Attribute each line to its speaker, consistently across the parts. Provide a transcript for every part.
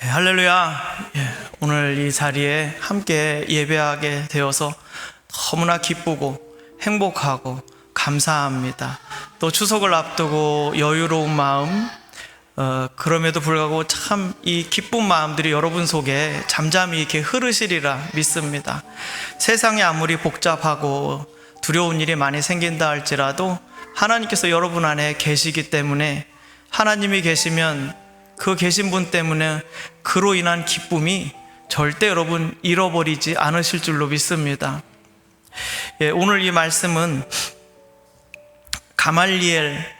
Speaker 1: 네, 할렐루야. 오늘 이 자리에 함께 예배하게 되어서 너무나 기쁘고 행복하고 감사합니다. 또 추석을 앞두고 여유로운 마음, 그럼에도 불구하고 참 이 기쁜 마음들이 여러분 속에 잠잠히 이렇게 흐르시리라 믿습니다. 세상이 아무리 복잡하고 두려운 일이 많이 생긴다 할지라도 하나님께서 여러분 안에 계시기 때문에, 하나님이 계시면 그 계신 분 때문에 그로 인한 기쁨이 절대 여러분 잃어버리지 않으실 줄로 믿습니다. 오늘 이 말씀은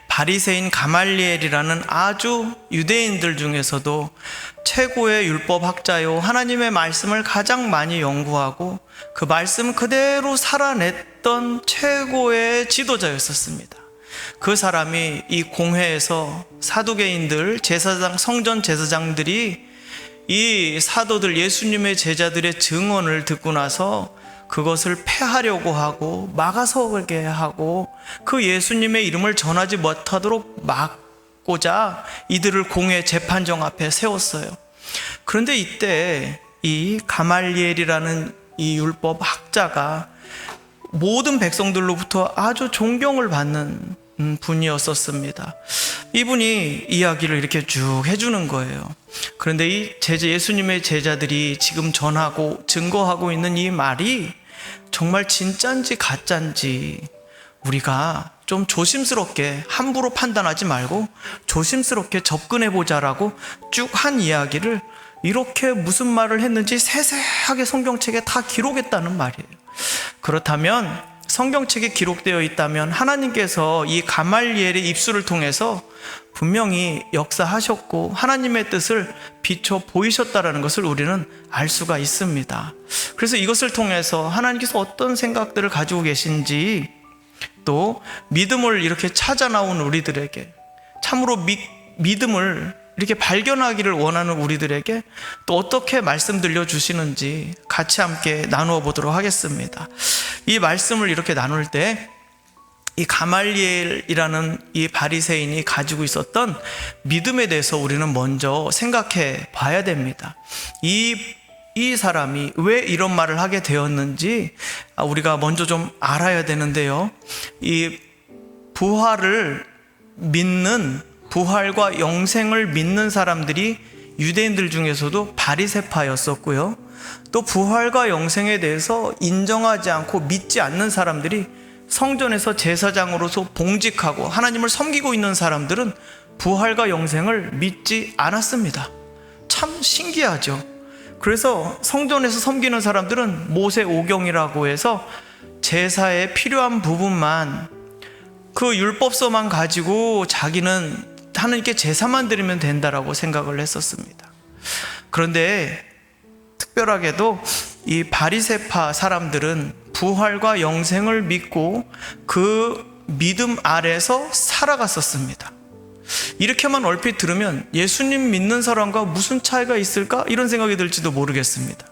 Speaker 1: 바리새인 가말리엘이라는 아주 유대인들 중에서도 최고의 율법학자요, 하나님의 말씀을 가장 많이 연구하고 그 말씀 그대로 살아냈던 최고의 지도자였었습니다. 그 사람이 이 공회에서 사두개인들, 제사장, 성전 제사장들이 이 사도들, 예수님의 제자들의 증언을 듣고 나서 그것을 폐하려고 하고 막아서게 하고 그 예수님의 이름을 전하지 못하도록 막고자 이들을 공회 재판정 앞에 세웠어요. 그런데 이때 이 가말리엘이라는 이 율법 학자가 모든 백성들로부터 아주 존경을 받는 분이었었습니다. 이분이 이야기를 이렇게 쭉 해주는 거예요. 그런데 이 예수님의 제자들이 지금 전하고 증거하고 있는 이 말이 정말 진짠지 가짠지 우리가 좀 조심스럽게, 함부로 판단하지 말고 조심스럽게 접근해보자라고 쭉 한 이야기를 이렇게 무슨 말을 했는지 세세하게 성경책에 다 기록했다는 말이에요. 그렇다면 성경책에 기록되어 있다면 하나님께서 이 가말리엘의 입술을 통해서 분명히 역사하셨고 하나님의 뜻을 비춰 보이셨다라는 것을 우리는 알 수가 있습니다. 그래서 이것을 통해서 하나님께서 어떤 생각들을 가지고 계신지, 또 믿음을 이렇게 찾아 나온 우리들에게, 참으로 믿음을 이렇게 발견하기를 원하는 우리들에게 또 어떻게 말씀 들려주시는지 같이 함께 나누어 보도록 하겠습니다. 이 말씀을 이렇게 나눌 때 이 가말리엘이라는 이 바리새인이 가지고 있었던 믿음에 대해서 우리는 먼저 생각해 봐야 됩니다. 이 사람이 왜 이런 말을 하게 되었는지 우리가 먼저 좀 알아야 되는데요. 이 부활과 영생을 믿는 사람들이 유대인들 중에서도 바리새파였었고요. 또 부활과 영생에 대해서 인정하지 않고 믿지 않는 사람들이 성전에서 제사장으로서 봉직하고 하나님을 섬기고 있는 사람들은 부활과 영생을 믿지 않았습니다. 참 신기하죠. 그래서 성전에서 섬기는 사람들은 모세 오경이라고 해서 제사에 필요한 부분만, 그 율법서만 가지고 자기는 하나님께 제사만 드리면 된다라고 생각을 했었습니다. 그런데 특별하게도 이 바리새파 사람들은 부활과 영생을 믿고 그 믿음 아래서 살아갔었습니다. 이렇게만 얼핏 들으면 예수님 믿는 사람과 무슨 차이가 있을까? 이런 생각이 들지도 모르겠습니다.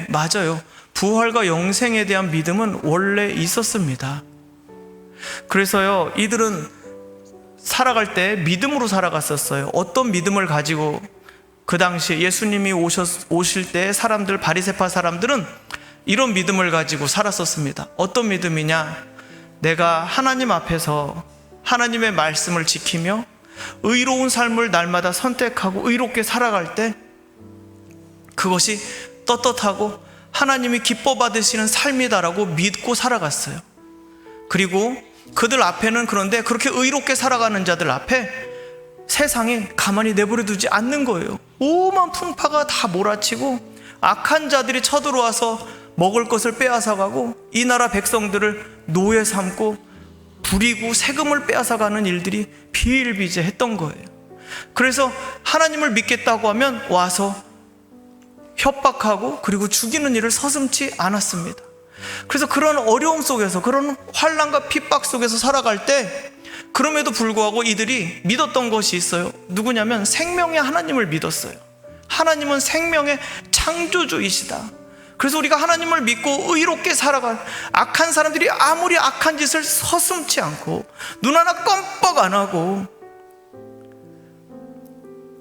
Speaker 1: 맞아요. 부활과 영생에 대한 믿음은 원래 있었습니다. 그래서요, 이들은 살아갈 때 믿음으로 살아갔었어요. 어떤 믿음을 가지고 그 당시에 예수님이 오실 때 바리새파 사람들은 이런 믿음을 가지고 살았었습니다. 어떤 믿음이냐? 내가 하나님 앞에서 하나님의 말씀을 지키며 의로운 삶을 날마다 선택하고 의롭게 살아갈 때 그것이 떳떳하고 하나님이 기뻐 받으시는 삶이다라고 믿고 살아갔어요. 그리고 그들 앞에는, 그런데 그렇게 의롭게 살아가는 자들 앞에 세상에 가만히 내버려 두지 않는 거예요. 오만 풍파가 다 몰아치고 악한 자들이 쳐들어와서 먹을 것을 빼앗아가고 이 나라 백성들을 노예 삼고 부리고 세금을 빼앗아가는 일들이 비일비재했던 거예요. 그래서 하나님을 믿겠다고 하면 와서 협박하고 그리고 죽이는 일을 서슴지 않았습니다. 그래서 그런 어려움 속에서, 그런 환난과 핍박 속에서 살아갈 때 그럼에도 불구하고 이들이 믿었던 것이 있어요. 누구냐면 생명의 하나님을 믿었어요. 하나님은 생명의 창조주이시다. 그래서 우리가 하나님을 믿고 의롭게 살아갈, 악한 사람들이 아무리 악한 짓을 서슴지 않고 눈 하나 껌뻑 안 하고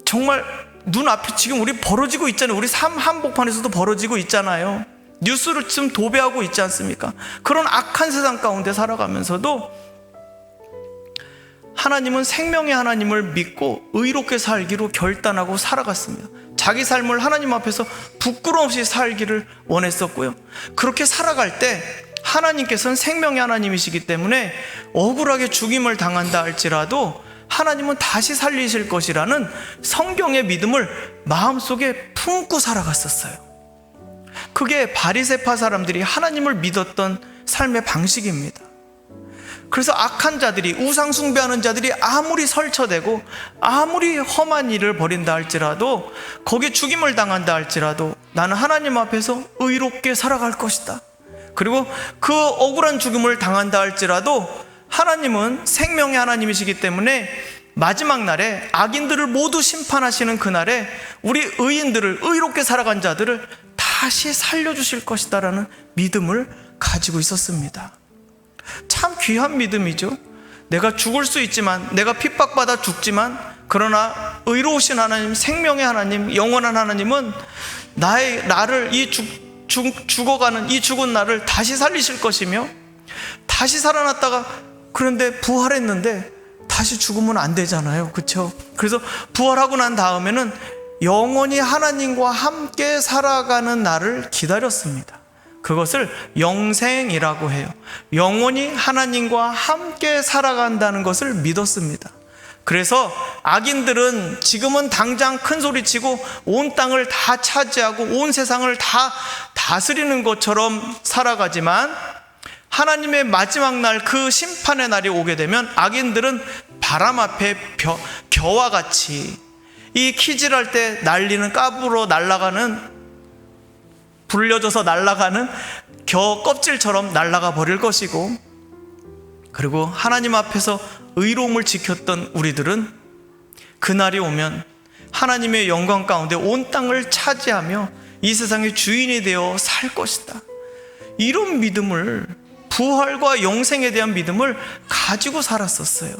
Speaker 1: 정말 눈앞에 지금 우리 벌어지고 있잖아요. 우리 삶 한복판에서도 벌어지고 있잖아요. 뉴스를 지금 도배하고 있지 않습니까? 그런 악한 세상 가운데 살아가면서도 하나님은 생명의 하나님을 믿고 의롭게 살기로 결단하고 살아갔습니다. 자기 삶을 하나님 앞에서 부끄러움 없이 살기를 원했었고요. 그렇게 살아갈 때 하나님께서는 생명의 하나님이시기 때문에 억울하게 죽임을 당한다 할지라도 하나님은 다시 살리실 것이라는 성경의 믿음을 마음속에 품고 살아갔었어요. 그게 바리새파 사람들이 하나님을 믿었던 삶의 방식입니다. 그래서 악한 자들이, 우상 숭배하는 자들이 아무리 설쳐대고 아무리 험한 일을 벌인다 할지라도, 거기에 죽임을 당한다 할지라도 나는 하나님 앞에서 의롭게 살아갈 것이다. 그리고 그 억울한 죽임을 당한다 할지라도 하나님은 생명의 하나님이시기 때문에 마지막 날에 악인들을 모두 심판하시는 그날에 우리 의인들을, 의롭게 살아간 자들을 다시 살려주실 것이다 라는 믿음을 가지고 있었습니다. 참 귀한 믿음이죠. 내가 죽을 수 있지만, 내가 핍박받아 죽지만, 그러나 의로우신 하나님, 생명의 하나님, 영원한 하나님은 나를 죽어가는 이 죽은 나를 다시 살리실 것이며, 다시 살아났다가 그런데 부활했는데 다시 죽으면 안 되잖아요. 그렇죠? 그래서 부활하고 난 다음에는 영원히 하나님과 함께 살아가는 날을 기다렸습니다. 그것을 영생이라고 해요. 영원히 하나님과 함께 살아간다는 것을 믿었습니다. 그래서 악인들은 지금은 당장 큰 소리치고 온 땅을 다 차지하고 온 세상을 다 다스리는 것처럼 살아가지만, 하나님의 마지막 날, 그 심판의 날이 오게 되면 악인들은 바람 앞에 겨와 같이, 이 키질할 때 날리는, 까불어 날아가는, 불려져서 날아가는 겨 껍질처럼 날아가 버릴 것이고, 그리고 하나님 앞에서 의로움을 지켰던 우리들은 그날이 오면 하나님의 영광 가운데 온 땅을 차지하며 이 세상의 주인이 되어 살 것이다. 이런 믿음을, 부활과 영생에 대한 믿음을 가지고 살았었어요.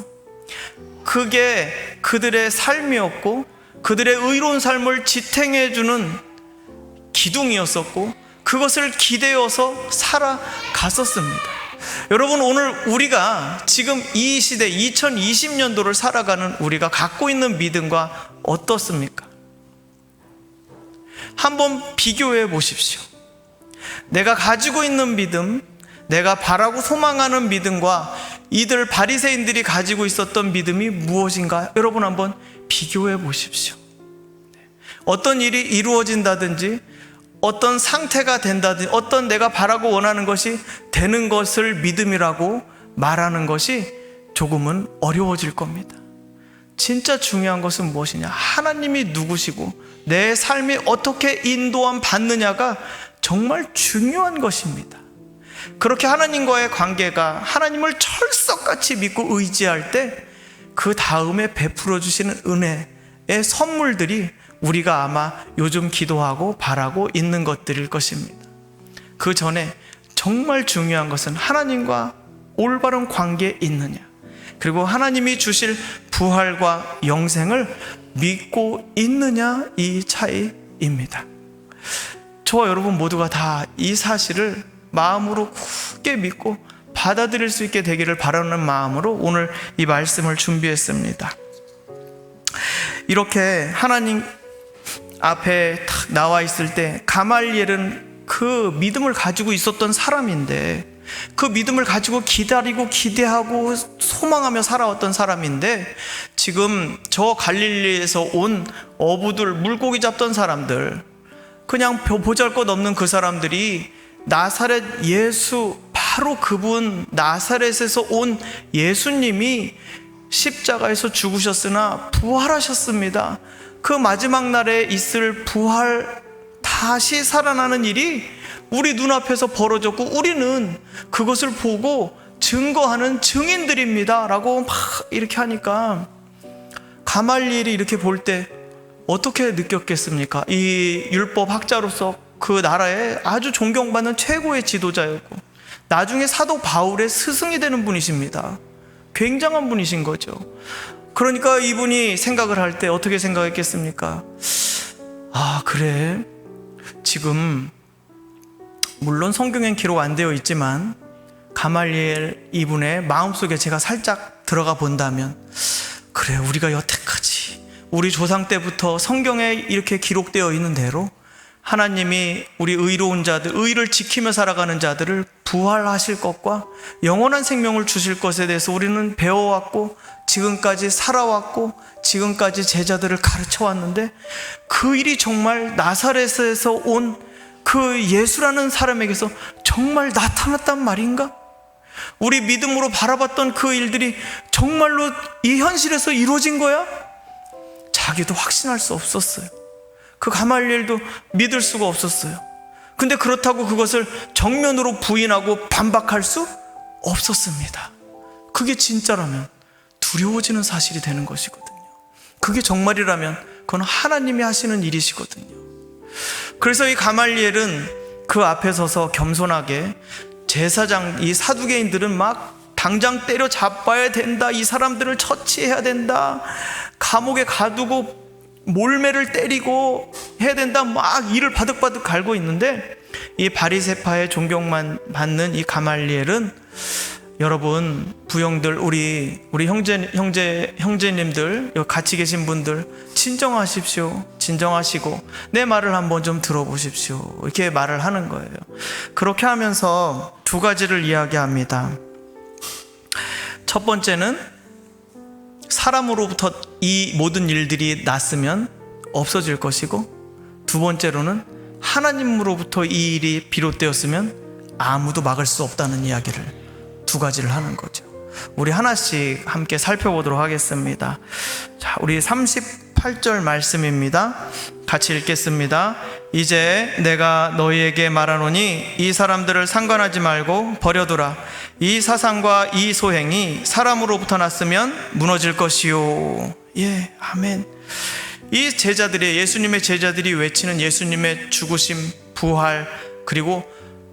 Speaker 1: 그게 그들의 삶이었고, 그들의 의로운 삶을 지탱해주는 기둥이었었고, 그것을 기대어서 살아갔었습니다. 여러분, 오늘 우리가 지금 이 시대 2020년도를 살아가는 우리가 갖고 있는 믿음과 어떻습니까? 한번 비교해 보십시오. 내가 가지고 있는 믿음, 내가 바라고 소망하는 믿음과 이들 바리새인들이 가지고 있었던 믿음이 무엇인가? 여러분 한번 비교해 보십시오. 어떤 일이 이루어진다든지, 어떤 상태가 된다든지, 어떤 내가 바라고 원하는 것이 되는 것을 믿음이라고 말하는 것이 조금은 어려워질 겁니다. 진짜 중요한 것은 무엇이냐? 하나님이 누구시고 내 삶이 어떻게 인도함 받느냐가 정말 중요한 것입니다. 그렇게 하나님과의 관계가, 하나님을 철석같이 믿고 의지할 때 그 다음에 베풀어 주시는 은혜의 선물들이 우리가 아마 요즘 기도하고 바라고 있는 것들일 것입니다. 그 전에 정말 중요한 것은 하나님과 올바른 관계에 있느냐, 그리고 하나님이 주실 부활과 영생을 믿고 있느냐, 이 차이입니다. 저와 여러분 모두가 다 이 사실을 마음으로 굳게 믿고 받아들일 수 있게 되기를 바라는 마음으로 오늘 이 말씀을 준비했습니다. 이렇게 하나님 앞에 탁 나와 있을 때 가말리엘은 그 믿음을 가지고 있었던 사람인데, 그 믿음을 가지고 기다리고 기대하고 소망하며 살아왔던 사람인데, 지금 저 갈릴리에서 온 어부들, 물고기 잡던 사람들, 그냥 보잘것없는 그 사람들이 나사렛 예수, 바로 그분, 나사렛에서 온 예수님이 십자가에서 죽으셨으나 부활하셨습니다. 그 마지막 날에 있을 부활, 다시 살아나는 일이 우리 눈앞에서 벌어졌고, 우리는 그것을 보고 증거하는 증인들입니다 라고 막 이렇게 하니까, 가말리엘이 이렇게 볼 때 어떻게 느꼈겠습니까? 이 율법 학자로서 그 나라에 아주 존경받는 최고의 지도자였고, 나중에 사도 바울의 스승이 되는 분이십니다. 굉장한 분이신 거죠. 그러니까 이분이 생각을 할 때 어떻게 생각했겠습니까? 아, 그래, 지금 물론 성경엔 기록 안 되어 있지만 가말리엘 이분의 마음속에 제가 살짝 들어가 본다면, 그래, 우리가 여태까지 우리 조상 때부터 성경에 이렇게 기록되어 있는 대로 하나님이 우리 의로운 자들, 의를 지키며 살아가는 자들을 부활하실 것과 영원한 생명을 주실 것에 대해서 우리는 배워왔고 지금까지 살아왔고 지금까지 제자들을 가르쳐 왔는데, 그 일이 정말 나사렛에서 온 그 예수라는 사람에게서 정말 나타났단 말인가? 우리 믿음으로 바라봤던 그 일들이 정말로 이 현실에서 이루어진 거야? 자기도 확신할 수 없었어요. 그 가말리엘도 믿을 수가 없었어요. 근데 그렇다고 그것을 정면으로 부인하고 반박할 수 없었습니다. 그게 진짜라면 두려워지는 사실이 되는 것이거든요. 그게 정말이라면 그건 하나님이 하시는 일이시거든요. 그래서 이 가말리엘은 그 앞에 서서 겸손하게, 제사장, 이 사두개인들은 막 당장 때려 잡아야 된다, 이 사람들을 처치해야 된다, 감옥에 가두고 몰매를 때리고 해야 된다, 막 이를 바득바득 갈고 있는데, 이 바리새파의 존경만 받는 이 가말리엘은, 여러분 부형들, 우리 형제님들, 여기 같이 계신 분들 진정하십시오. 진정하시고 내 말을 한번 좀 들어보십시오. 이렇게 말을 하는 거예요. 그렇게 하면서 두 가지를 이야기합니다. 첫 번째는 사람으로부터 이 모든 일들이 났으면 없어질 것이고, 두 번째로는 하나님으로부터 이 일이 비롯되었으면 아무도 막을 수 없다는 이야기를, 두 가지를 하는 거죠. 우리 하나씩 함께 살펴보도록 하겠습니다. 자, 우리 38절 말씀입니다. 같이 읽겠습니다. 이제 내가 너희에게 말하노니 이 사람들을 상관하지 말고 버려두라. 이 사상과 이 소행이 사람으로부터 났으면 무너질 것이요. 예, 아멘. 이 제자들이, 예수님의 제자들이 외치는 예수님의 죽으심, 부활, 그리고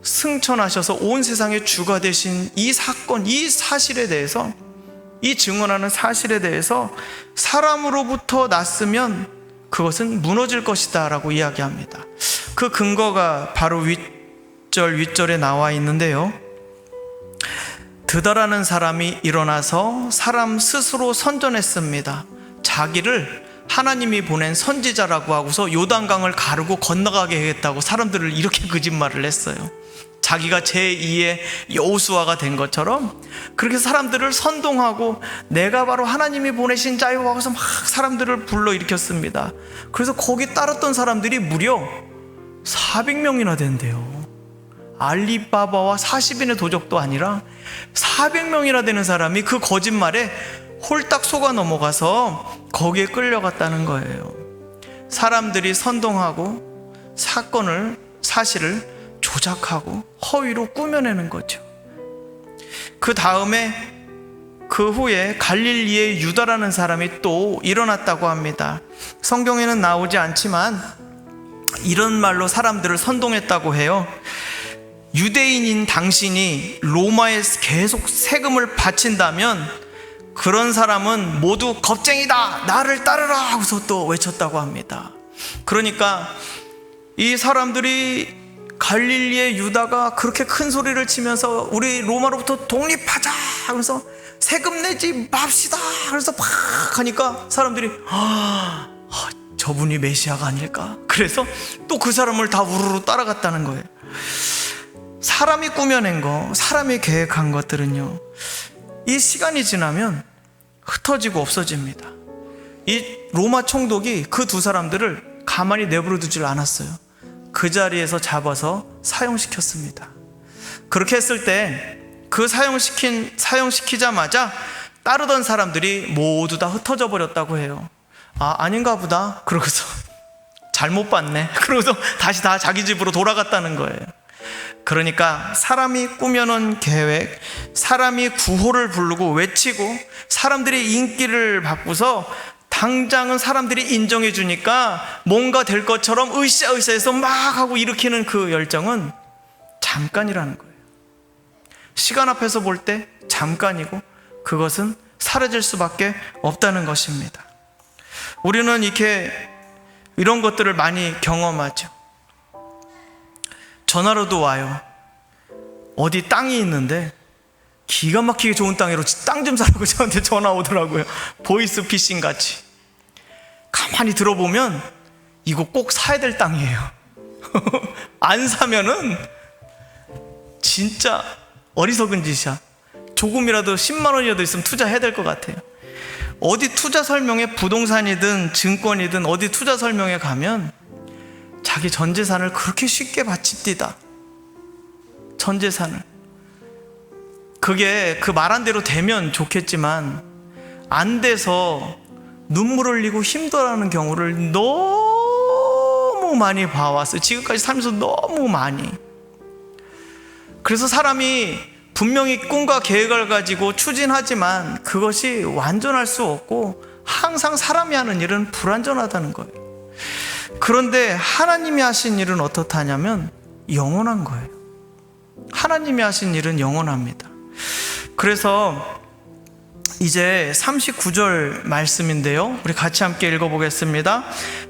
Speaker 1: 승천하셔서 온 세상의 주가 되신 이 사건, 이 사실에 대해서, 이 증언하는 사실에 대해서 사람으로부터 났으면 그것은 무너질 것이다 라고 이야기합니다. 그 근거가 바로 윗절에 나와 있는데요, 드다라는 사람이 일어나서 사람 스스로 선전했습니다. 자기를 하나님이 보낸 선지자라고 하고서 요단강을 가르고 건너가게 하겠다고 사람들을 이렇게 거짓말을 했어요. 자기가 제2의 여호수아가 된 것처럼 그렇게 사람들을 선동하고 내가 바로 하나님이 보내신 자요 하고서 막 사람들을 불러일으켰습니다. 그래서 거기 따랐던 사람들이 무려 400명이나 된대요. 알리바바와 40인의 도적도 아니라 400명이나 되는 사람이 그 거짓말에 홀딱 속아 넘어가서 거기에 끌려갔다는 거예요. 사람들이 선동하고 사실을 조작하고 허위로 꾸며내는 거죠. 그 후에 갈릴리의 유다라는 사람이 또 일어났다고 합니다. 성경에는 나오지 않지만 이런 말로 사람들을 선동했다고 해요. 유대인인 당신이 로마에 계속 세금을 바친다면 그런 사람은 모두 겁쟁이다, 나를 따르라 하고서 또 외쳤다고 합니다. 그러니까 이 사람들이 갈릴리의 유다가 그렇게 큰 소리를 치면서 우리 로마로부터 독립하자 하면서 세금 내지 맙시다 그래서 막 하니까 사람들이 저분이 메시아가 아닐까? 그래서 또 그 사람을 다 우르르 따라갔다는 거예요. 사람이 꾸며낸 거, 사람이 계획한 것들은요, 이 시간이 지나면 흩어지고 없어집니다. 이 로마 총독이 그 두 사람들을 가만히 내버려 두질 않았어요. 그 자리에서 잡아서 사형시켰습니다. 그렇게 했을 때 그 사형시키자마자 따르던 사람들이 모두 다 흩어져 버렸다고 해요. 아닌가 보다 그러고서 잘못 봤네 그러고서 다시 다 자기 집으로 돌아갔다는 거예요. 그러니까 사람이 꾸며놓은 계획, 사람이 구호를 부르고 외치고 사람들의 인기를 받고서 당장은 사람들이 인정해 주니까 뭔가 될 것처럼 으쌰으쌰해서 막 하고 일으키는 그 열정은 잠깐이라는 거예요. 시간 앞에서 볼 때 잠깐이고 그것은 사라질 수밖에 없다는 것입니다. 우리는 이런 것들을 많이 경험하죠. 전화로도 와요. 어디 땅이 있는데 기가 막히게 좋은 땅으로 땅 좀 사라고 저한테 전화 오더라고요. 보이스피싱 같이. 가만히 들어보면 이거 꼭 사야 될 땅이에요. 안 사면은 진짜 어리석은 짓이야. 조금이라도 10만 원이라도 있으면 투자해야 될 것 같아요. 어디 투자 설명회, 부동산이든 증권이든 어디 투자 설명회 가면 자기 전 재산을 그렇게 쉽게 바칩디다. 전 재산을. 그게 그 말한 대로 되면 좋겠지만 안 돼서 눈물 흘리고 힘들어하는 경우를 너무 많이 봐왔어요. 지금까지 살면서 너무 많이. 그래서 사람이 분명히 꿈과 계획을 가지고 추진하지만 그것이 완전할 수 없고 항상 사람이 하는 일은 불완전하다는 거예요. 그런데 하나님이 하신 일은 어떻다냐면 영원한 거예요. 하나님이 하신 일은 영원합니다. 그래서 이제 39절 말씀인데요, 우리 같이 함께 읽어보겠습니다.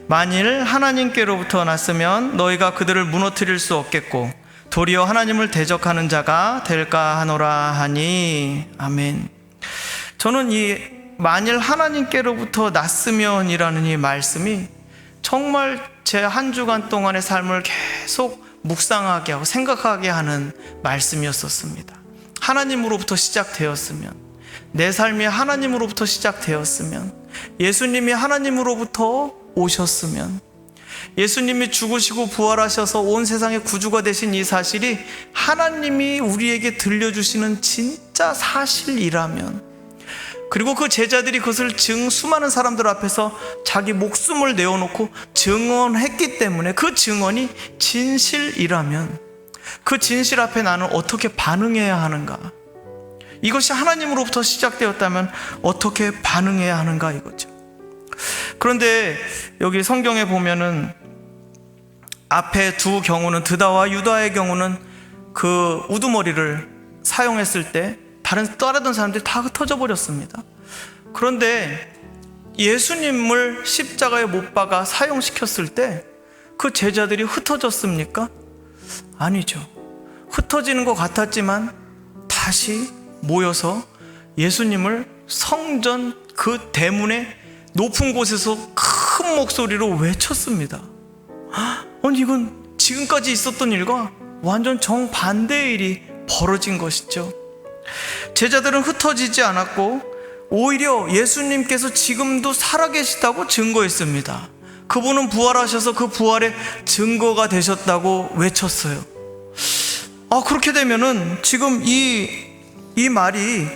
Speaker 1: 만일 하나님께로부터 났으면 너희가 그들을 무너뜨릴 수 없겠고 도리어 하나님을 대적하는 자가 될까 하노라 하니. 아멘. 저는 이 만일 하나님께로부터 났으면이라는 이 말씀이 정말 제 한 주간 동안의 삶을 계속 묵상하게 하고 생각하게 하는 말씀이었었습니다. 하나님으로부터 시작되었으면, 내 삶이 하나님으로부터 시작되었으면, 예수님이 하나님으로부터 오셨으면, 예수님이 죽으시고 부활하셔서 온 세상의 구주가 되신 이 사실이 하나님이 우리에게 들려주시는 진짜 사실이라면, 그리고 그 제자들이 그것을 수많은 사람들 앞에서 자기 목숨을 내어놓고 증언했기 때문에 그 증언이 진실이라면 그 진실 앞에 나는 어떻게 반응해야 하는가? 이것이 하나님으로부터 시작되었다면 어떻게 반응해야 하는가 이거죠. 그런데 여기 성경에 보면은 앞에 두 경우는 드다와 유다의 경우는 그 우두머리를 사용했을 때 다른 사람들이 다 흩어져 버렸습니다. 그런데 예수님을 십자가에 못 박아 사용시켰을 때 그 제자들이 흩어졌습니까? 아니죠. 흩어지는 것 같았지만 다시 모여서 예수님을 성전 그 대문의 높은 곳에서 큰 목소리로 외쳤습니다. 아니 이건 지금까지 있었던 일과 완전 정반대의 일이 벌어진 것이죠. 제자들은 흩어지지 않았고 오히려 예수님께서 지금도 살아계시다고 증거했습니다. 그분은 부활하셔서 그 부활의 증거가 되셨다고 외쳤어요. 그렇게 되면은 지금 이 말이,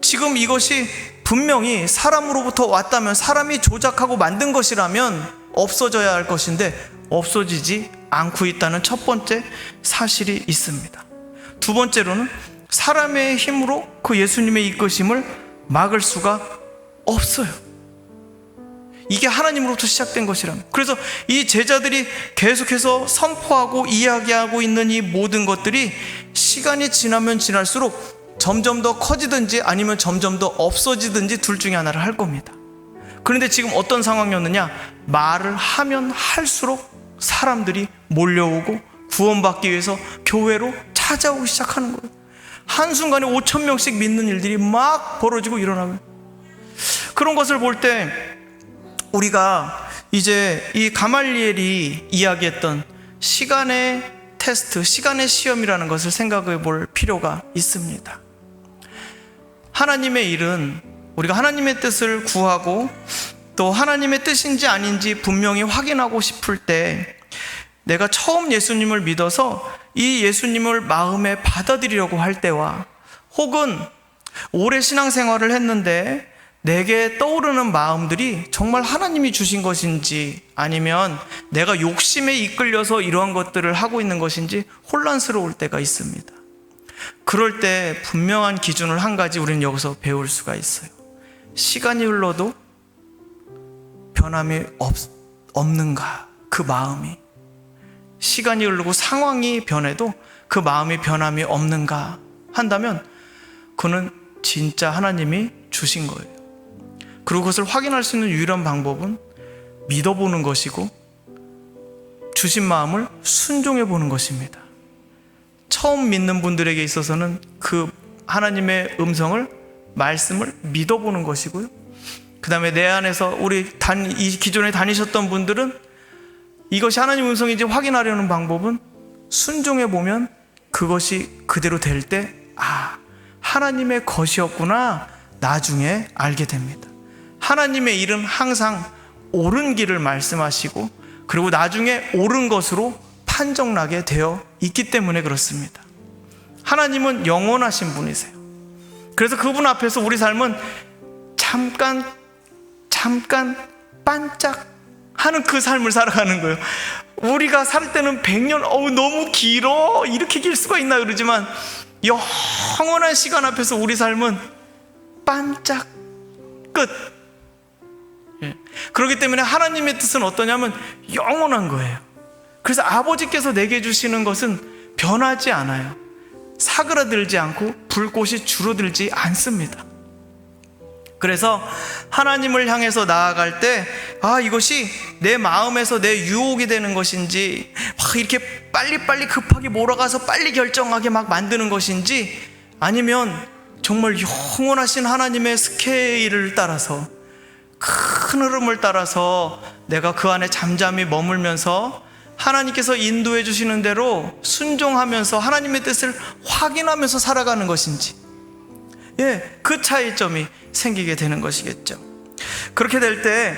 Speaker 1: 지금 이것이 분명히 사람으로부터 왔다면, 사람이 조작하고 만든 것이라면 없어져야 할 것인데 없어지지 않고 있다는 첫 번째 사실이 있습니다. 두 번째로는 사람의 힘으로 그 예수님의 이끄심을 막을 수가 없어요. 이게 하나님으로부터 시작된 것이라면. 그래서 이 제자들이 계속해서 선포하고 이야기하고 있는 이 모든 것들이 시간이 지나면 지날수록 점점 더 커지든지 아니면 점점 더 없어지든지 둘 중에 하나를 할 겁니다. 그런데 지금 어떤 상황이었느냐? 말을 하면 할수록 사람들이 몰려오고 구원받기 위해서 교회로 찾아오기 시작하는 거예요. 한순간에 5,000명씩 믿는 일들이 막 벌어지고 일어나면, 그런 것을 볼 때 우리가 이제 이 가말리엘이 이야기했던 시간의 테스트, 시간의 시험이라는 것을 생각해 볼 필요가 있습니다. 하나님의 일은 우리가 하나님의 뜻을 구하고 또 하나님의 뜻인지 아닌지 분명히 확인하고 싶을 때, 내가 처음 예수님을 믿어서 이 예수님을 마음에 받아들이려고 할 때와, 혹은 오래 신앙생활을 했는데 내게 떠오르는 마음들이 정말 하나님이 주신 것인지 아니면 내가 욕심에 이끌려서 이러한 것들을 하고 있는 것인지 혼란스러울 때가 있습니다. 그럴 때 분명한 기준을 한 가지 우리는 여기서 배울 수가 있어요. 시간이 흘러도 변함이 없는가, 그 마음이. 시간이 흐르고 상황이 변해도 그 마음이 변함이 없는가 한다면 그는 진짜 하나님이 주신 거예요. 그리고 그것을 확인할 수 있는 유일한 방법은 믿어보는 것이고 주신 마음을 순종해 보는 것입니다. 처음 믿는 분들에게 있어서는 그 하나님의 음성을, 말씀을 믿어보는 것이고요. 그 다음에 내 안에서 이 기존에 다니셨던 분들은 이것이 하나님 음성인지 확인하려는 방법은 순종해 보면 그것이 그대로 될 때 하나님의 것이었구나 나중에 알게 됩니다. 하나님의 일은 항상 옳은 길을 말씀하시고 그리고 나중에 옳은 것으로 판정나게 되어 있기 때문에 그렇습니다. 하나님은 영원하신 분이세요. 그래서 그분 앞에서 우리 삶은 잠깐 반짝 하는 그 삶을 살아가는 거예요. 우리가 살 때는 100년 너무 길어 이렇게 길 수가 있나 그러지만 영원한 시간 앞에서 우리 삶은 반짝 끝. 그렇기 때문에 하나님의 뜻은 어떠냐면 영원한 거예요. 그래서 아버지께서 내게 주시는 것은 변하지 않아요. 사그라들지 않고 불꽃이 줄어들지 않습니다. 그래서 하나님을 향해서 나아갈 때 이것이 내 마음에서 내 유혹이 되는 것인지 막 이렇게 빨리빨리 급하게 몰아가서 빨리 결정하게 막 만드는 것인지 아니면 정말 영원하신 하나님의 스케일을 따라서 큰 흐름을 따라서 내가 그 안에 잠잠히 머물면서 하나님께서 인도해 주시는 대로 순종하면서 하나님의 뜻을 확인하면서 살아가는 것인지 그 차이점이 생기게 되는 것이겠죠. 그렇게 될 때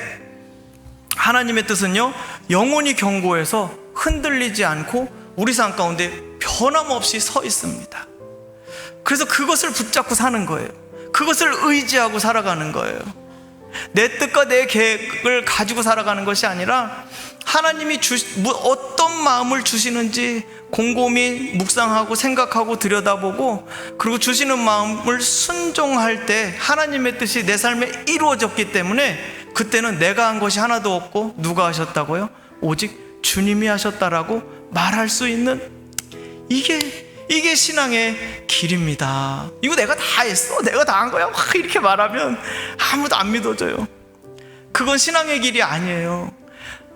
Speaker 1: 하나님의 뜻은요 영원히 견고해서 흔들리지 않고 우리 삶 가운데 변함없이 서 있습니다. 그래서 그것을 붙잡고 사는 거예요. 그것을 의지하고 살아가는 거예요. 내 뜻과 내 계획을 가지고 살아가는 것이 아니라 하나님이 어떤 마음을 주시는지 곰곰이 묵상하고 생각하고 들여다보고 그리고 주시는 마음을 순종할 때 하나님의 뜻이 내 삶에 이루어졌기 때문에 그때는 내가 한 것이 하나도 없고 누가 하셨다고요? 오직 주님이 하셨다라고 말할 수 있는 이게 신앙의 길입니다. 이거 내가 다 했어, 내가 다 한 거야 이렇게 말하면 아무도 안 믿어져요. 그건 신앙의 길이 아니에요.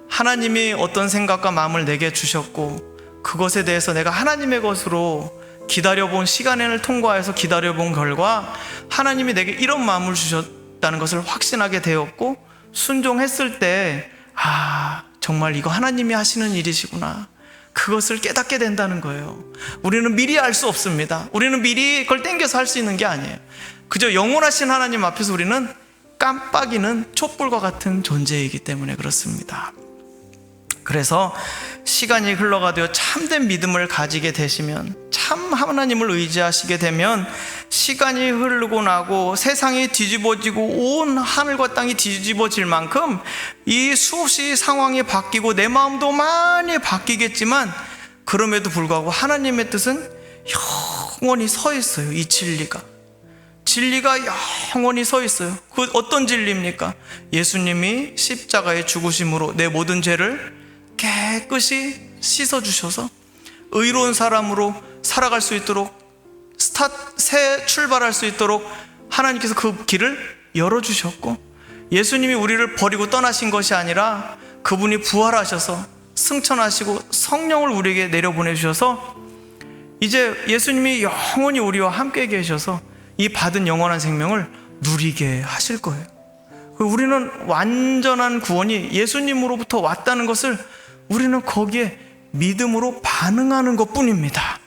Speaker 1: 하나님이 어떤 생각과 마음을 내게 주셨고 그것에 대해서 내가 하나님의 것으로 기다려본 시간을 통과해서 기다려본 결과 하나님이 내게 이런 마음을 주셨다는 것을 확신하게 되었고 순종했을 때 정말 이거 하나님이 하시는 일이시구나 그것을 깨닫게 된다는 거예요. 우리는 미리 알 수 없습니다. 우리는 미리 그걸 땡겨서 할 수 있는 게 아니에요. 그저 영원하신 하나님 앞에서 우리는 깜빡이는 촛불과 같은 존재이기 때문에 그렇습니다. 그래서 시간이 흘러가도 참된 믿음을 가지게 되시면, 참 하나님을 의지하시게 되면 시간이 흐르고 나고 세상이 뒤집어지고 온 하늘과 땅이 뒤집어질 만큼 이 수없이 상황이 바뀌고 내 마음도 많이 바뀌겠지만 그럼에도 불구하고 하나님의 뜻은 영원히 서 있어요. 이 진리가 영원히 서 있어요. 그 어떤 진리입니까? 예수님이 십자가의 죽으심으로 내 모든 죄를 깨끗이 씻어주셔서 의로운 사람으로 살아갈 수 있도록 새 출발할 수 있도록 하나님께서 그 길을 열어주셨고, 예수님이 우리를 버리고 떠나신 것이 아니라 그분이 부활하셔서 승천하시고 성령을 우리에게 내려보내주셔서 이제 예수님이 영원히 우리와 함께 계셔서 이 받은 영원한 생명을 누리게 하실 거예요. 우리는 완전한 구원이 예수님으로부터 왔다는 것을 우리는 거기에 믿음으로 반응하는 것 뿐입니다.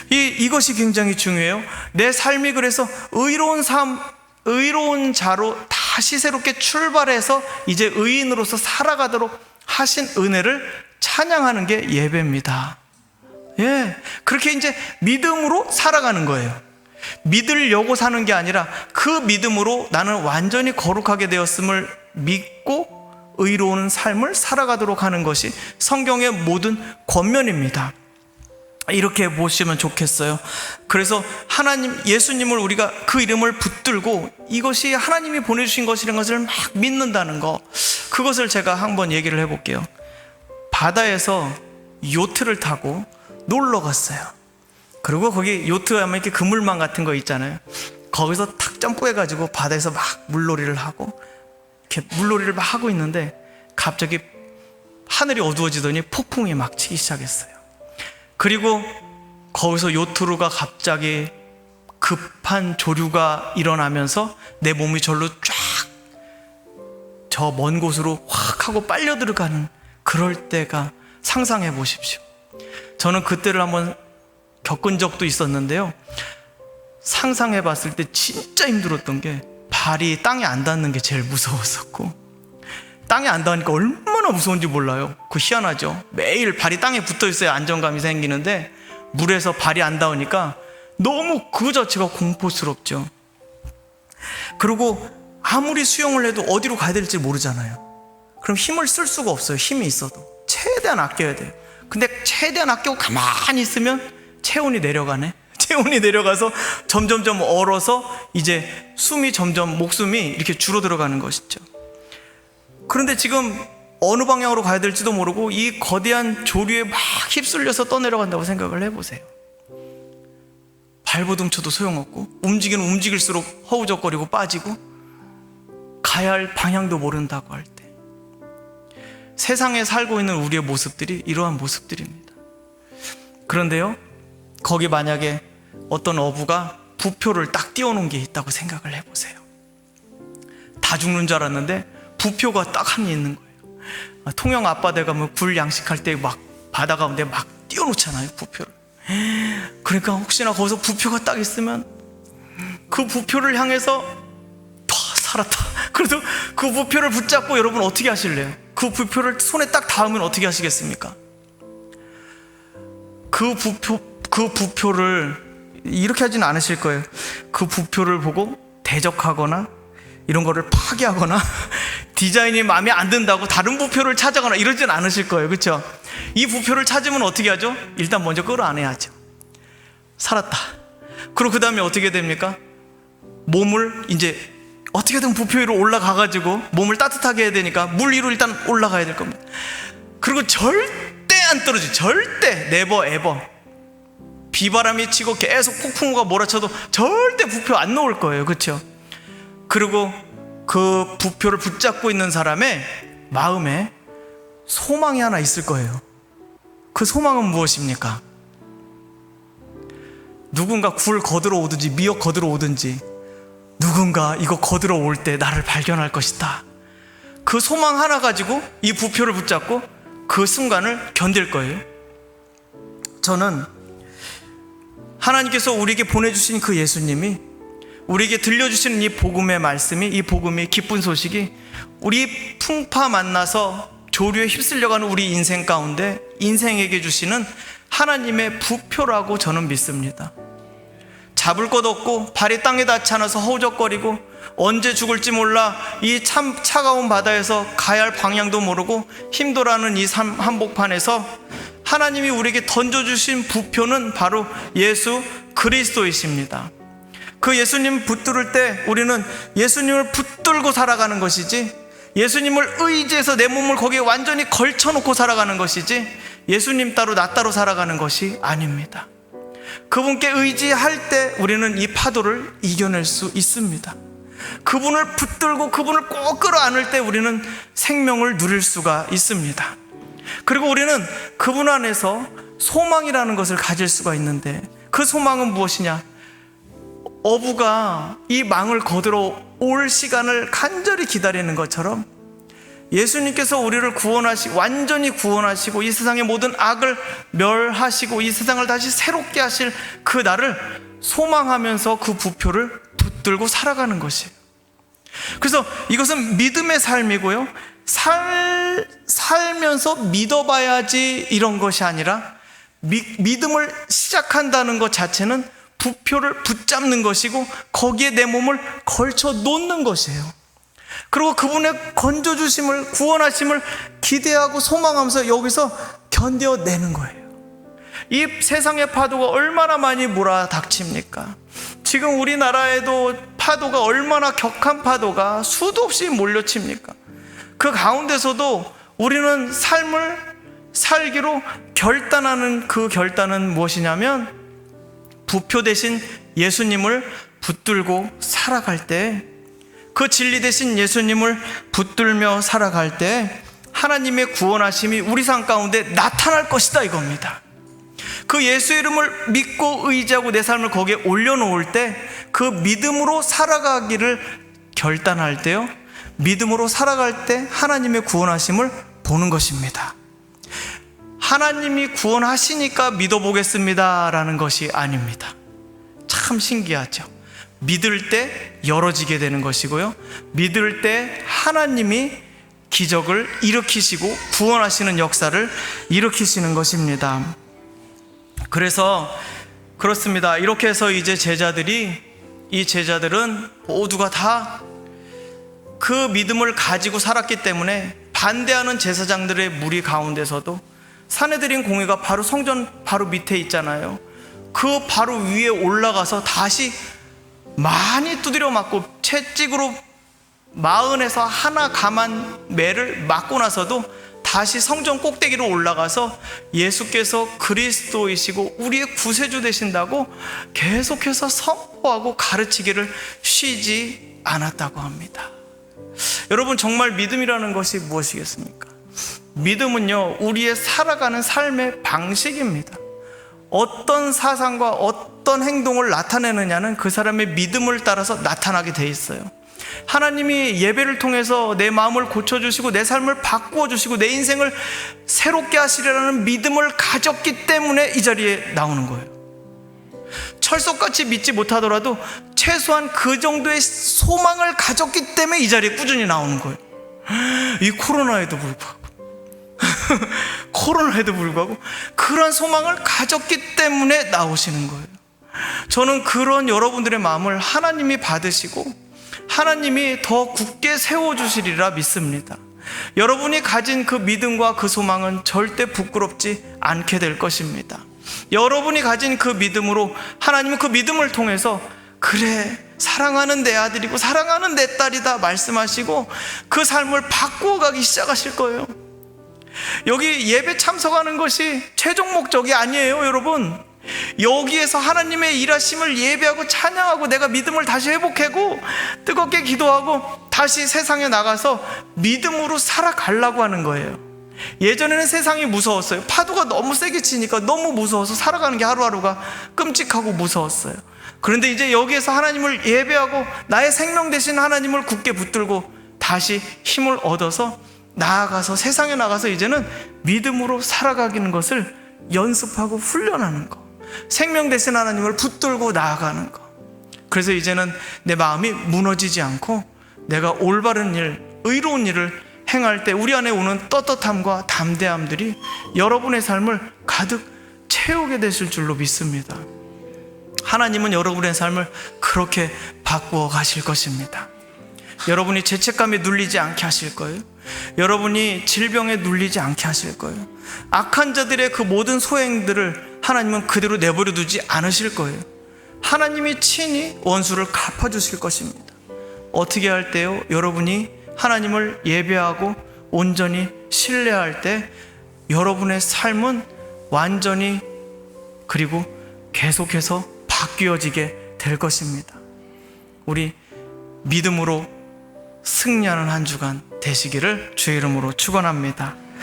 Speaker 1: 이것이 굉장히 중요해요. 내 삶이 그래서 의로운 자로 다시 새롭게 출발해서 이제 의인으로서 살아가도록 하신 은혜를 찬양하는 게 예배입니다. 그렇게 이제 믿음으로 살아가는 거예요. 믿으려고 사는 게 아니라 그 믿음으로 나는 완전히 거룩하게 되었음을 믿고 의로운 삶을 살아가도록 하는 것이 성경의 모든 권면입니다. 이렇게 보시면 좋겠어요. 그래서 예수님을 우리가 그 이름을 붙들고 이것이 하나님이 보내주신 것이라는 것을 막 믿는다는 거, 그것을 제가 한번 얘기를 해볼게요. 바다에서 요트를 타고 놀러 갔어요. 그리고 거기 요트 하면 이렇게 그물망 같은 거 있잖아요. 거기서 탁 점프해가지고 바다에서 막 물놀이를 하고 이렇게 물놀이를 막 하고 있는데 갑자기 하늘이 어두워지더니 폭풍이 막 치기 시작했어요. 그리고 거기서 요트루가 갑자기 급한 조류가 일어나면서 내 몸이 절로 쫙 저 먼 곳으로 확 하고 빨려 들어가는 그럴 때가, 상상해 보십시오. 저는 그때를 한번 겪은 적도 있었는데요, 상상해 봤을 때 진짜 힘들었던 게 발이 땅에 안 닿는 게 제일 무서웠었고, 땅에 안 닿으니까 얼마나 무서운지 몰라요. 그거 희한하죠. 매일 발이 땅에 붙어 있어야 안정감이 생기는데 물에서 발이 안 닿으니까 너무 그 자체가 공포스럽죠. 그리고 아무리 수영을 해도 어디로 가야 될지 모르잖아요. 그럼 힘을 쓸 수가 없어요. 힘이 있어도 최대한 아껴야 돼요. 근데 최대한 아끼고 가만히 있으면 체온이 내려가네. 체온이 내려가서 점점점 얼어서 이제 숨이 점점, 목숨이 이렇게 줄어들어가는 것이죠. 그런데 지금 어느 방향으로 가야 될지도 모르고 이 거대한 조류에 막 휩쓸려서 떠내려간다고 생각을 해보세요. 발버둥쳐도 소용없고, 움직이는 움직일수록 허우적거리고 빠지고, 가야 할 방향도 모른다고 할 때, 세상에 살고 있는 우리의 모습들이 이러한 모습들입니다. 그런데요, 거기 만약에 어떤 어부가 부표를 딱 띄워놓은 게 있다고 생각을 해보세요. 다 죽는 줄 알았는데 부표가 딱 하나 있는 거예요. 통영 앞바다에 가면 굴 양식할 때 막 바다 가운데 막 띄워놓잖아요, 부표를. 그러니까 혹시나 거기서 부표가 딱 있으면 그 부표를 향해서 살았다, 그래서 그 부표를 붙잡고 여러분 어떻게 하실래요? 그 부표를 손에 딱 닿으면 어떻게 하시겠습니까? 그 부표를 이렇게 하지는 않으실 거예요. 그 부표를 보고 대적하거나 이런 거를 파괴하거나 디자인이 마음에 안 든다고 다른 부표를 찾아가거나 이러진 않으실 거예요. 그렇죠? 이 부표를 찾으면 어떻게 하죠? 일단 먼저 끌어안아야죠. 살았다. 그리고 그 다음에 어떻게 됩니까? 몸을 이제 어떻게든 부표 위로 올라가가지고 몸을 따뜻하게 해야 되니까 물 위로 일단 올라가야 될 겁니다. 그리고 절대 안 떨어져요. 절대, 네버 에버. 비바람이 치고 계속 폭풍우가 몰아쳐도 절대 부표 안 놓을 거예요. 그렇죠? 그리고 그 부표를 붙잡고 있는 사람의 마음에 소망이 하나 있을 거예요. 그 소망은 무엇입니까? 누군가 굴 거들어 오든지 미역 거들어 오든지 누군가 이거 거들어 올 때 나를 발견할 것이다. 그 소망 하나 가지고 이 부표를 붙잡고 그 순간을 견딜 거예요. 저는 하나님께서 우리에게 보내주신 그 예수님이, 우리에게 들려주시는 이 복음의 말씀이, 이 복음의 기쁜 소식이 우리 풍파 만나서 조류에 휩쓸려가는 우리 인생 가운데 인생에게 주시는 하나님의 부표라고 저는 믿습니다. 잡을 것 없고 발이 땅에 닿지 않아서 허우적거리고 언제 죽을지 몰라 이 참 차가운 바다에서 가야 할 방향도 모르고 힘들어하는 이 한복판에서 하나님이 우리에게 던져주신 부표는 바로 예수 그리스도이십니다. 그 예수님 붙들을 때 우리는 예수님을 붙들고 살아가는 것이지, 예수님을 의지해서 내 몸을 거기에 완전히 걸쳐놓고 살아가는 것이지, 예수님 따로 나 따로 살아가는 것이 아닙니다. 그분께 의지할 때 우리는 이 파도를 이겨낼 수 있습니다. 그분을 붙들고 그분을 꼭 끌어안을 때 우리는 생명을 누릴 수가 있습니다. 그리고 우리는 그분 안에서 소망이라는 것을 가질 수가 있는데, 그 소망은 무엇이냐? 어부가 이 망을 거들어 올 시간을 간절히 기다리는 것처럼 예수님께서 우리를 완전히 구원하시고 이 세상의 모든 악을 멸하시고 이 세상을 다시 새롭게 하실 그 날을 소망하면서 그 부표를 붙들고 살아가는 것이에요. 그래서 이것은 믿음의 삶이고요, 살면서 믿어봐야지 이런 것이 아니라 믿음을 시작한다는 것 자체는 부표를 붙잡는 것이고 거기에 내 몸을 걸쳐 놓는 것이에요. 그리고 그분의 건져주심을, 구원하심을 기대하고 소망하면서 여기서 견뎌내는 거예요. 이 세상의 파도가 얼마나 많이 몰아닥칩니까? 지금 우리나라에도 파도가 얼마나 격한 파도가 수도 없이 몰려칩니까? 그 가운데서도 우리는 삶을 살기로 결단하는 그 결단은 무엇이냐면 부표 대신 예수님을 붙들고 살아갈 때, 그 진리 되신 예수님을 붙들며 살아갈 때 하나님의 구원하심이 우리 삶 가운데 나타날 것이다, 이겁니다. 그 예수 이름을 믿고 의지하고 내 삶을 거기에 올려놓을 때, 그 믿음으로 살아가기를 결단할 때요, 믿음으로 살아갈 때 하나님의 구원하심을 보는 것입니다. 하나님이 구원하시니까 믿어보겠습니다 라는 것이 아닙니다. 참 신기하죠. 믿을 때 열어지게 되는 것이고요, 믿을 때 하나님이 기적을 일으키시고 구원하시는 역사를 일으키시는 것입니다. 그래서 그렇습니다. 이렇게 해서 이제 이 제자들은 모두가 다 그 믿음을 가지고 살았기 때문에 반대하는 제사장들의 무리 가운데서도 산헤드린 공회가 바로 성전 바로 밑에 있잖아요. 그 바로 위에 올라가서 다시 많이 두드려 맞고 채찍으로 40에서 하나 감한 매를 맞고 나서도 다시 성전 꼭대기로 올라가서 예수께서 그리스도이시고 우리의 구세주 되신다고 계속해서 선포하고 가르치기를 쉬지 않았다고 합니다. 여러분, 정말 믿음이라는 것이 무엇이겠습니까? 믿음은요, 우리의 살아가는 삶의 방식입니다. 어떤 사상과 어떤 행동을 나타내느냐는 그 사람의 믿음을 따라서 나타나게 돼 있어요. 하나님이 예배를 통해서 내 마음을 고쳐주시고 내 삶을 바꾸어 주시고 내 인생을 새롭게 하시리라는 믿음을 가졌기 때문에 이 자리에 나오는 거예요. 철석같이 믿지 못하더라도 최소한 그 정도의 소망을 가졌기 때문에 이 자리에 꾸준히 나오는 거예요. 이 코로나에도 불구하고 그런 소망을 가졌기 때문에 나오시는 거예요. 저는 그런 여러분들의 마음을 하나님이 받으시고 하나님이 더 굳게 세워주시리라 믿습니다. 여러분이 가진 그 믿음과 그 소망은 절대 부끄럽지 않게 될 것입니다. 여러분이 가진 그 믿음으로 하나님은 그 믿음을 통해서 그래, 사랑하는 내 아들이고 사랑하는 내 딸이다 말씀하시고 그 삶을 바꾸어 가기 시작하실 거예요. 여기 예배 참석하는 것이 최종 목적이 아니에요, 여러분. 여기에서 하나님의 일하심을 예배하고 찬양하고 내가 믿음을 다시 회복하고 뜨겁게 기도하고 다시 세상에 나가서 믿음으로 살아가려고 하는 거예요. 예전에는 세상이 무서웠어요. 파도가 너무 세게 치니까 너무 무서워서 살아가는 게 하루하루가 끔찍하고 무서웠어요. 그런데 이제 여기에서 하나님을 예배하고 나의 생명 되신 하나님을 굳게 붙들고 다시 힘을 얻어서 나아가서 세상에 나가서 이제는 믿음으로 살아가기는 것을 연습하고 훈련하는 거, 생명 되신 하나님을 붙들고 나아가는 거. 그래서 이제는 내 마음이 무너지지 않고 내가 올바른 일, 의로운 일을 행할 때 우리 안에 오는 떳떳함과 담대함들이 여러분의 삶을 가득 채우게 되실 줄로 믿습니다. 하나님은 여러분의 삶을 그렇게 바꾸어 가실 것입니다. 여러분이 죄책감에 눌리지 않게 하실 거예요. 여러분이 질병에 눌리지 않게 하실 거예요. 악한 자들의 그 모든 소행들을 하나님은 그대로 내버려 두지 않으실 거예요. 하나님이 친히 원수를 갚아주실 것입니다. 어떻게 할 때요? 여러분이 하나님을 예배하고 온전히 신뢰할 때 여러분의 삶은 완전히 그리고 계속해서 바뀌어지게 될 것입니다. 우리 믿음으로 승리하는 한 주간 되시기를 주의 이름으로 축원합니다.